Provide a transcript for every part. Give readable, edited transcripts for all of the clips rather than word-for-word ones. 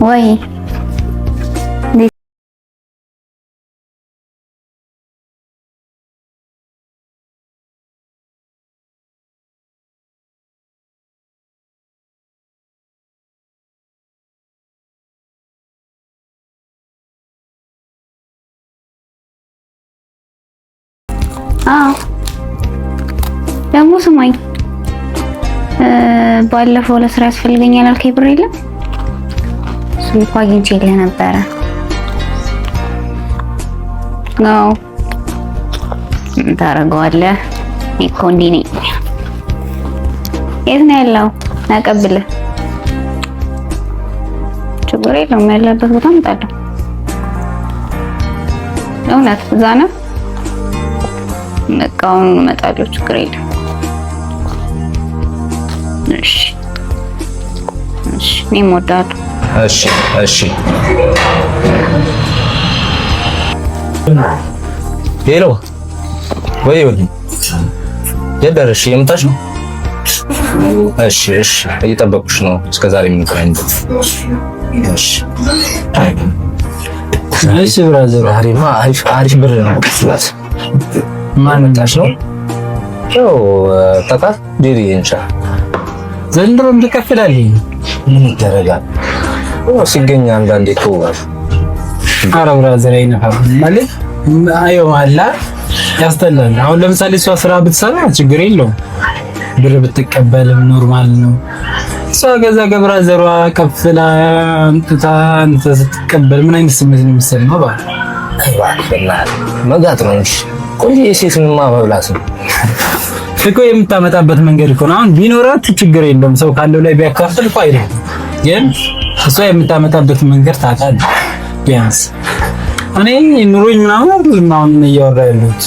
ወይ ደግሞ ስማኝ፣ ባለፈው ለስራ ያስፈልገኛል አልከኝ ብር የለም? እሱን እኮ አግኝቼልህ ነበረ። ነው ታረጋዋለህ። እኮ እንዲህ ነኝ። የት ነው ያለው? አቀብልህ። ችግር የለውም፣ ያለበት ቦታ እመጣለሁ። እውነት እዛ ነው? መቃውን እመጣለሁ። ችግር የለም። እሺ እኔም እወዳለሁ። እሺ ሄሎ፣ ወይ የደረሽ የምታሽ ነው? እሺ እየጠበቁሽ ነው። እስከዛሬ ምን ቀረኝ? እሺ ብራዘር፣ አሪፍ ብር ነው። ማን ታሽ ነው? ያው ታታ ዲሪ እንሻ ዘንድሮም ትከፍላለህ። ምን ይደረጋል? ሲገኝ አንዳንዴ ተውባል። ኧረ ብራዘር አይነፋም ማለት አየው አላ ያስተላል። አሁን ለምሳሌ እሷ ስራ ብትሰራ ችግር የለውም፣ ብር ብትቀበልም ኖርማል ነው። እሷ ገዛ ገብራዘሯ ከፍላ አንተ ስትቀበል ምን አይነት ስሜት ነው የሚሰማው? መጋጥ ነው እንጂ ቆንጆ የሴትንማ መብላት ነው እኮ የምታመጣበት መንገድ እኮ ነው። አሁን ቢኖራት ችግር የለውም፣ ሰው ካለው ላይ ቢያካፍል እኮ አይደለም። ግን እሷ የምታመጣበት መንገድ ታውቃለህ። ቢያንስ እኔ ኑሮኝ ምናምን አሁን እያወራ ያለሁት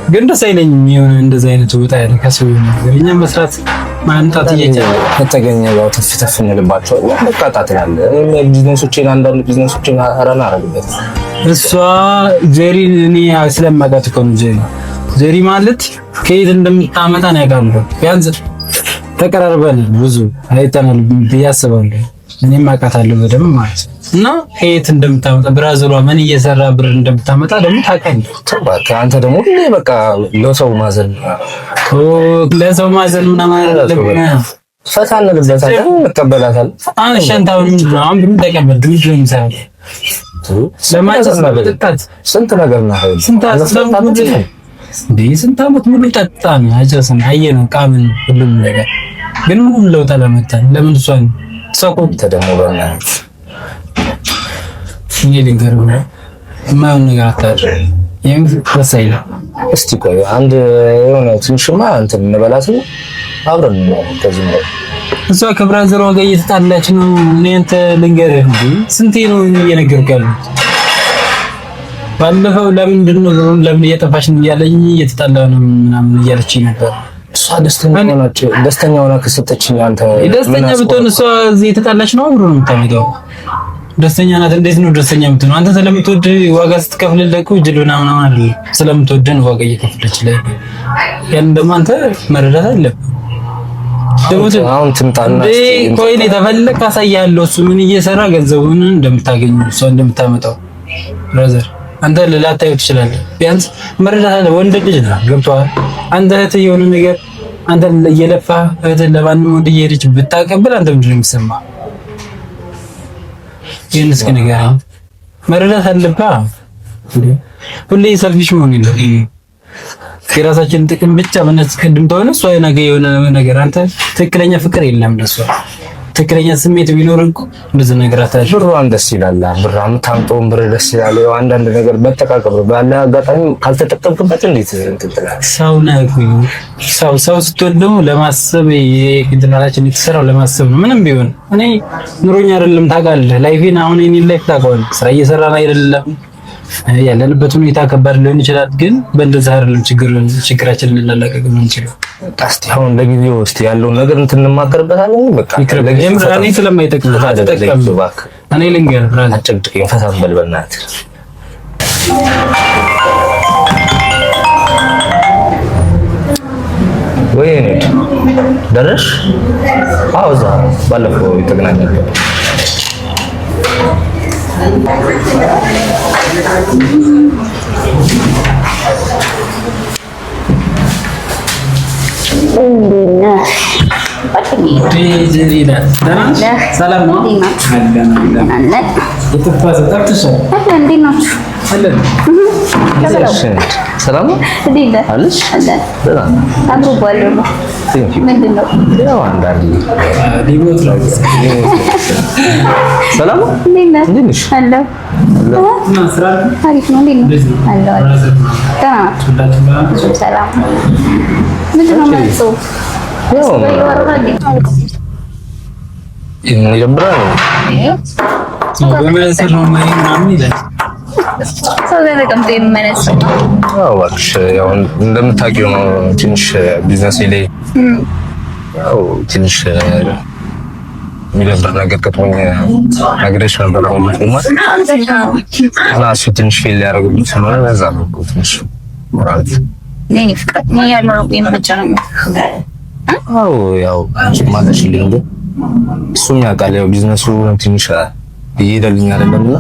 ግን ደስ አይለኝም። የሆነ እንደዚህ አይነት ወጣ ያለ ከሰው ነገር እኛም መስራት ማንጣት እየቻለ ከተገኘ ያው ተፍተፍ እንልባቸው በቃጣት ያለ ቢዝነሶችን አንዳንድ ቢዝነሶችን አራና አረጋግጥ። እሷ ጄሪ እኔ ስለማውቃት እኮ ነው ጄሪ ማለት ከየት እንደምታመጣ ነው ያውቃለሁ። ቢያንስ ተቀራርበን ብዙ አይተናል ብዬ አስባለሁ። እኔም አውቃታለሁ በደንብ ማለት ነው። እና ከየት እንደምታመጣ ብራዘሯ ምን እየሰራ ብር እንደምታመጣ ደግሞ ታውቃለህ። በቃ አንተ ደግሞ ሁሌ በቃ ለሰው ማዘን ምናምን አይደለም። ፈታ እንልበታለን፣ እንቀበላታለን። ሸንታውን አሁን ብሩ ተቀበል ድምጽ ነው የሚሰራው። ስንት ነገር ነው ስንት ዓመት ሙሉ ጠጣን አጨስን አየነው ቃምን ሁሉም ነገር ግን ምንም ለውጥ አላመጣም። ለምን እሷን ሰቆጥ ተደሞበና ልንገርህ የማይሆን ነገር አታድርግ። ወሳኝ ነው። እስቲ ቆይ አንድ የሆነ ትንሽማ እንትን እንበላት አብረን ነው ከዚህ ነው። እሷ ከብራዘሯ ጋር እየተጣላች ነው። እኔ አንተ ልንገርህ እንዴ ስንቴ ነው እየነገርኩህ ያለሁት። ባለፈው ለምን እየጠፋሽ ነው እያለኝ እየተጣላ ነው ምናምን እያለችኝ ነበር። እሷ ደስተኛ ሆና ከሰጠችኝ አንተ ደስተኛ ብትሆን እሷ እዚህ የተጣላች ነው አብሮ ነው የምታመጣው። ደስተኛ ናት። እንዴት ነው ደስተኛ የምትሆነው? አንተ ስለምትወድ ዋጋ ስትከፍልልህ እኮ ጅል ምናምን አይደለም፣ ስለምትወድ ነው ዋጋ እየከፈለችልህ። ያን ደግሞ አንተ መረዳት አለብህ። አሁን ትምጣና ቆይ እኔ ተፈልክ አሳያለሁ እሱ ምን እየሰራ ገንዘቡን እንደምታገኝ እሷ እንደምታመጣው ብራዘር አንተ ላታየው ትችላለህ። ቢያንስ መረዳት አለ። ወንድ ልጅ ነው ገብቶሃል። አንተ እህትህ የሆነ ነገር አንተ እየለፋህ እህትህ ለማንም ወንድ እየሄደች ብታቀብል አንተ ምንድን ነው የሚሰማህ? ይሄን እስኪ ንገረኝ። መረዳት አለብህ። ሁሌ ሰልፊሽ መሆን የለብህም። የራሳችን ጥቅም ብቻ በነስቀድም ተሆነ እሷ የሆነ ነገር አንተ ትክክለኛ ፍቅር የለም ለሷ ትክክለኛ ስሜት ቢኖር እኮ እንደዚህ ነገር አታሽ ብሩን ደስ ይላል። ብራም ታምጦም ብር ደስ ይላል። ያው አንዳንድ ነገር በተቃቀበ ባለ አጋጣሚ ካልተጠቀምክበት እንዴት እንትላል ሰው ነው። ሰው ስትወድ ደግሞ ለማሰብ የግድናላችን የተሰራው ለማሰብ ነው። ምንም ቢሆን እኔ ኑሮኛ አይደለም ታውቃለህ። ላይፌን አሁን እኔ ላይፍ ታውቃለህ። ስራ እየሰራን አይደለም ያለንበት ሁኔታ ከባድ ሊሆን ይችላል፣ ግን በእንደዛ አይደለም ችግራችንን ልንላቀቅ የምንችለው። እስቲ አሁን ለጊዜው እስቲ ያለውን ነገር እንማከርበታለን። በቃ እኔ ስለማይጠቅም ተጠቀም እባክህ። እኔ ልንገርህ ብራን አጨቅጭቀኝ ፈሳት በልበናት ወይ ደረሽ? አዎ እዛ ባለፈው የተገናኘንበት ሰላም ነው። ሰላም አለሽ? ሰላም እንዴት ነሽ? ይደብራል። እባክሽ ያው እንደምታውቂው ነው ትንሽ ቢዝነስ ላይ ያው ትንሽ የሚደብር ነገር ገጥሞኝ ነግሬሽ ነበር። እና እሱ ትንሽ ፌል ሊያደርግብኝ ስለሆነ በዛ ነው ትንሽ ሞራል ያው ማለሽልኝ እንደ እሱም ያውቃል ያው ቢዝነሱ ትንሽ እየሄደልኝ አይደለምና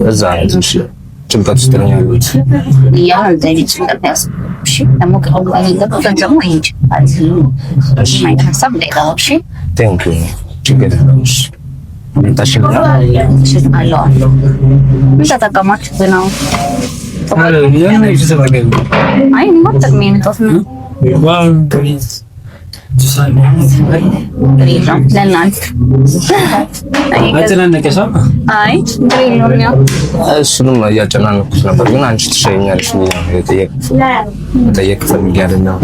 እዛ ነው ትንሽ ጭንቀት ውስጥ ነኝ ያለሁት። ችግር የለውም። እሱንም እያጨናነኩት ነበር፣ ግን አንቺ ትሸኛለሽ መጠየቅ ፈልጌ አይደለም።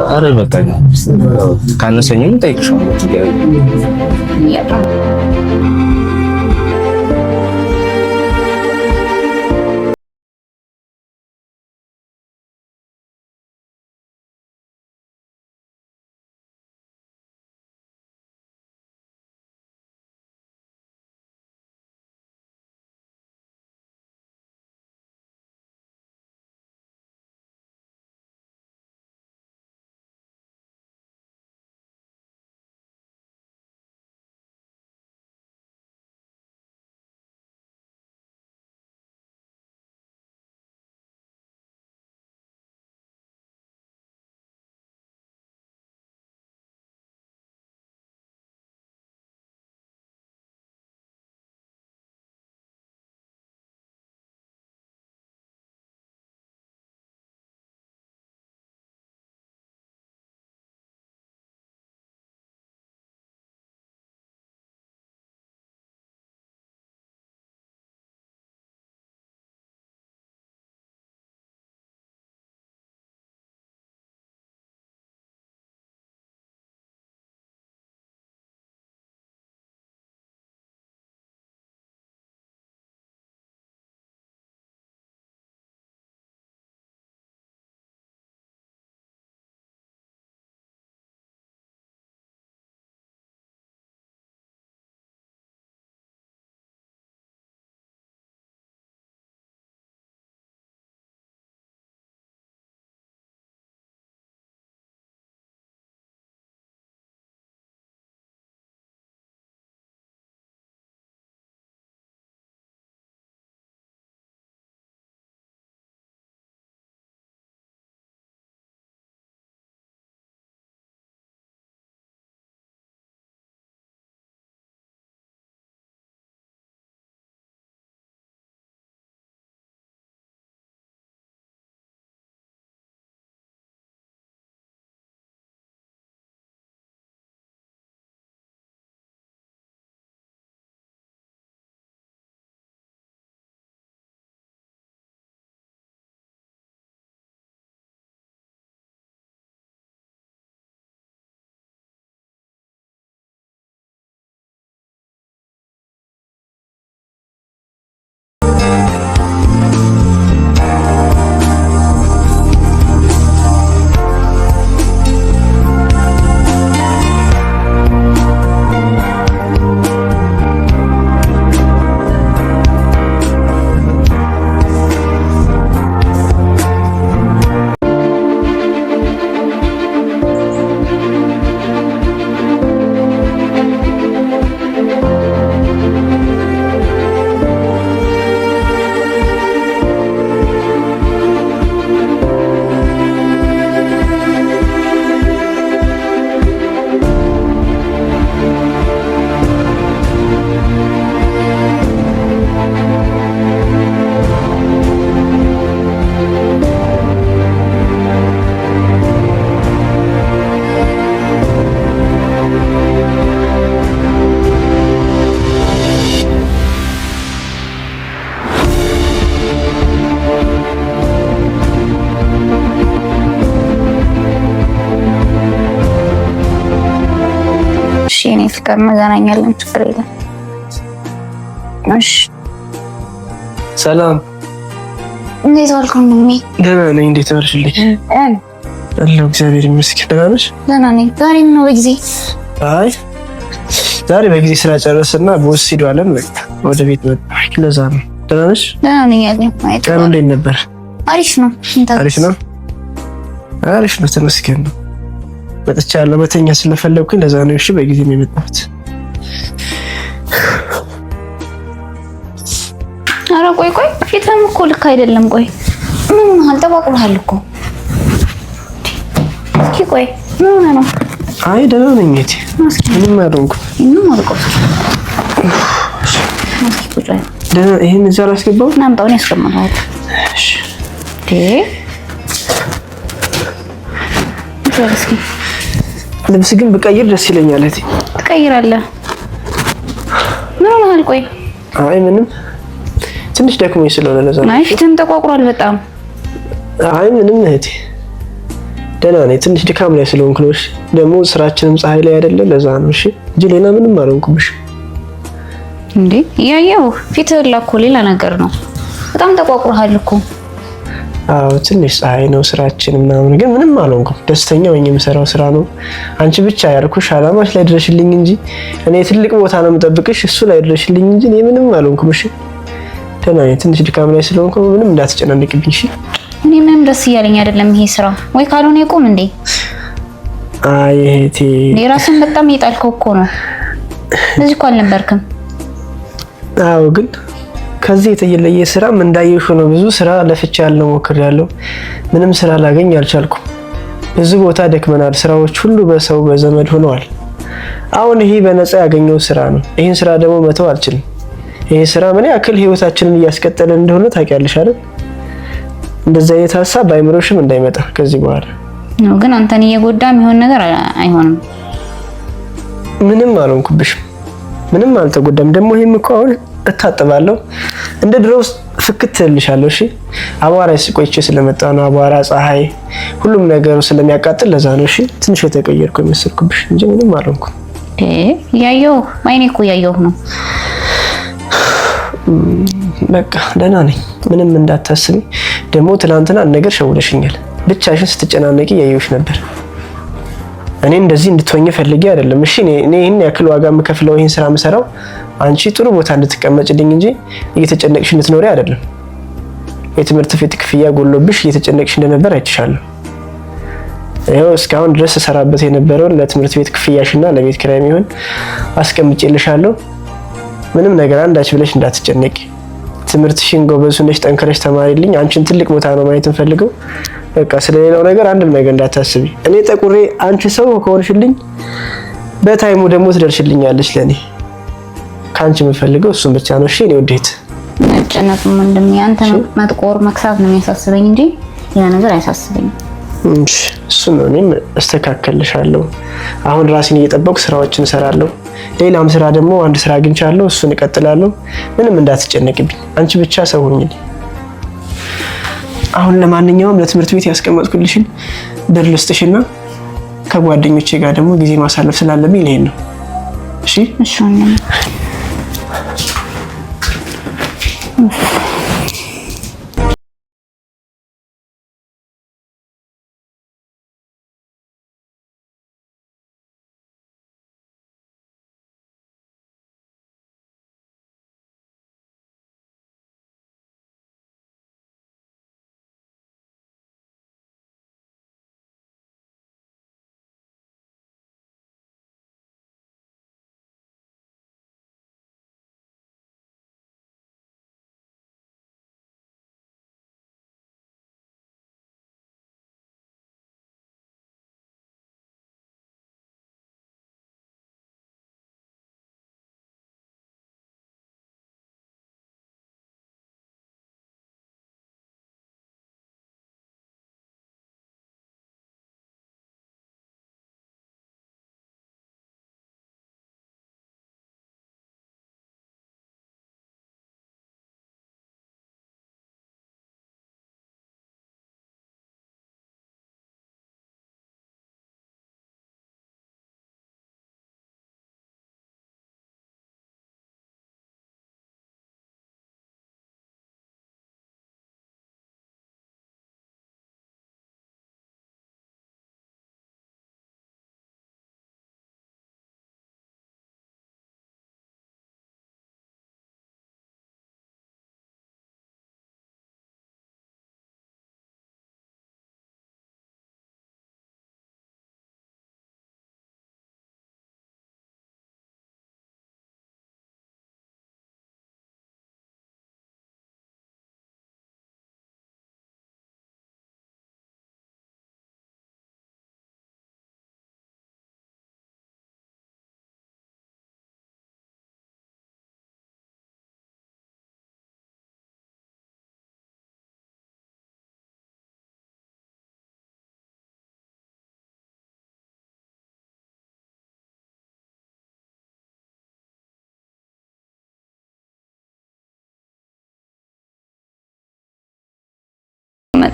ኧረ በቃ ካነሰኝም እጠይቅሻለሁ። እኔ ፍቅር መገናኛለን ችግር የለም። እሺ ሰላም እንዴት ዋልክ ወንድሜ? ደህና ነኝ። እንዴት ዋልሽልኝ? አለሁ እግዚአብሔር ይመስገን። ደህና ነሽ? ደህና ነኝ። ዛሬ ምን ነው በጊዜ? አይ ዛሬ በጊዜ ስራ ጨረስና ቦስ ሄዷለን በቃ ወደ ቤት መጣሁ። ለዛ ነው። ደህና ነሽ? ደህና ነኝ ያለኝ። ቀኑ እንዴት ነበር? አሪፍ ነው። አሪፍ ነው። አሪፍ ነው። ተመስገን ነው። መጥቻለሁ። መተኛ ስለፈለኩኝ ለዛ ነው። እሺ በጊዜ ነው የመጣሁት። ኧረ ቆይ ፊትህም እኮ ልክ አይደለም። ቆይ ምን ሆነሃል? ተቋቁረሃል እኮ። እስኪ ቆይ ምን ሆነህ ነው? አይ ደህና ነኝ እቴ። ምንም አልሆንኩም። ምንም አልቆስ። እስኪ ቁጭ በል። ደህና ይሄን እዛ ላስገባው? ናምጣው ነው ያስቀምጠው። እሺ እስኪ ልብስ ግን ብቀይር ደስ ይለኛል እቴ። ትቀይራለህ? ምን ሆነሃል? ቆይ አይ ምንም ትንሽ ደክሞኝ ስለሆነ ለዛ ነው። አይ ፊትህም ተቋቁሯል በጣም። አይ ምንም እህቴ ደህና ነኝ። ትንሽ ድካም ላይ ስለሆንኩ ነው። እሺ ደግሞ ስራችንም ፀሐይ ላይ አይደለ? ለዛ ነው። እሺ እንጂ ሌላ ምንም አልሆንኩምሽ። እንዴ ያየው ፊትህ ላኮ ሌላ ነገር ነው። በጣም ተቋቁረሃል እኮ። አዎ ትንሽ ፀሐይ ነው ስራችን ምናምን፣ ግን ምንም አልሆንኩም። ደስተኛ ሆኜ የምሰራው ስራ ነው። አንቺ ብቻ ያልኩሽ አላማሽ ላይ ድረሽልኝ እንጂ እኔ ትልቅ ቦታ ነው የምጠብቅሽ። እሱ ላይ ድረሽልኝ እንጂ እኔ ምንም አልሆንኩም። እሺ ደህና ነኝ። ትንሽ ድካም ላይ ስለሆንኩ ምንም እንዳትጨናነቅብኝ እሺ። እኔ ምንም ደስ እያለኝ አይደለም ይሄ ስራ። ወይ ካልሆነ ይቆም እንዴ። አይ እህቴ ራስን በጣም እየጣልከው እኮ ነው። ለዚህ እኮ አልነበርክም። አዎ ግን ከዚህ የተለየ ስራም እንዳየሽ ነው። ብዙ ስራ ለፍቻለሁ፣ ሞክሬያለሁ። ምንም ስራ ላገኝ አልቻልኩም። ብዙ ቦታ ደክመናል። ስራዎች ሁሉ በሰው በዘመድ ሆነዋል። አሁን ይሄ በነፃ ያገኘው ስራ ነው። ይሄን ስራ ደግሞ መተው አልችልም። ይሄ ስራ ምን ያክል ህይወታችንን እያስቀጠለ እንደሆነ ታውቂያለሽ አይደል? እንደዚህ አይነት ሀሳብ ባይምሮሽም እንዳይመጣ ከዚህ በኋላ ነው። ግን አንተን እየጎዳ የሚሆን ነገር አይሆንም። ምንም አልሆንኩብሽም። ምንም አልተጎዳም። ደግሞ ይሄም እኮ አሁን እታጠባለሁ እንደ ድሮው ፍክት እልሻለሁ። እሺ አቧራ ቆይቼ ስለመጣ ነው። አቧራ፣ ፀሐይ፣ ሁሉም ነገሩ ስለሚያቃጥል ለዛ ነው። እሺ ትንሽ የተቀየርኩ የመሰልኩብሽ እንጂ ምንም አልሆንኩም። ያየው አይኔ እኮ ያየው ነው። በቃ ደህና ነኝ። ምንም እንዳታስቢ። ደግሞ ትናንትና ነገር ሸውለሽኛል። ብቻሽን ስትጨናነቂ ያየሁሽ ነበር። እኔ እንደዚህ እንድትሆኝ ፈልጌ አይደለም። እሺ እኔ ይሄን ያክል ዋጋ የምከፍለው ይሄን ስራ የምሰራው አንቺ ጥሩ ቦታ እንድትቀመጭልኝ እንጂ እየተጨነቅሽ እንድትኖሪ አይደለም። የትምህርት ቤት ክፍያ ጎሎብሽ እየተጨነቅሽ እንደነበር አይቻለሁ። ይኸው እስካሁን ድረስ እሰራበት የነበረውን ለትምህርት ቤት ክፍያሽና ለቤት ኪራይ የሚሆን አስቀምጬልሻለሁ። ምንም ነገር አንዳች ብለሽ እንዳትጨነቂ። ትምህርትሽን ጎበዝ ሆነሽ ጠንክረሽ ተማሪልኝ። አንቺን ትልቅ ቦታ ነው ማየት እንፈልገው። በቃ ስለሌላው ነገር አንድም ነገር እንዳታስቢ። እኔ ጠቁሬ አንቺ ሰው ከሆንሽልኝ በታይሙ ደግሞ ትደርሽልኛለሽ። ለኔ ካንቺ የምፈልገው እሱን ብቻ ነው። እሺ እኔ ወዴት መጨነቅም እንደም ያንተ መጥቆር መክሳት ነው የሚያሳስበኝ እንጂ ያ ነገር አያሳስበኝም። እሱ ነው። እኔም እስተካከልሻለሁ። አሁን ራሴን እየጠበቅኩ ስራዎችን እሰራለሁ። ሌላም ስራ ደግሞ አንድ ስራ አግኝቻለሁ፣ እሱን እቀጥላለሁ። ምንም እንዳትጨነቅብኝ። አንቺ ብቻ ሰው ሁኚልኝ። አሁን ለማንኛውም ለትምህርት ቤት ያስቀመጥኩልሽን ብር ልስጥሽና ከጓደኞቼ ጋር ደግሞ ጊዜ ማሳለፍ ስላለብኝ ልሄድ ነው። እሺ እሺ።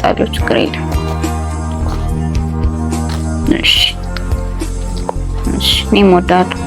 እመጣለሁ። ችግር የለም። እሺ እሺ፣ እኔም እወዳለሁ።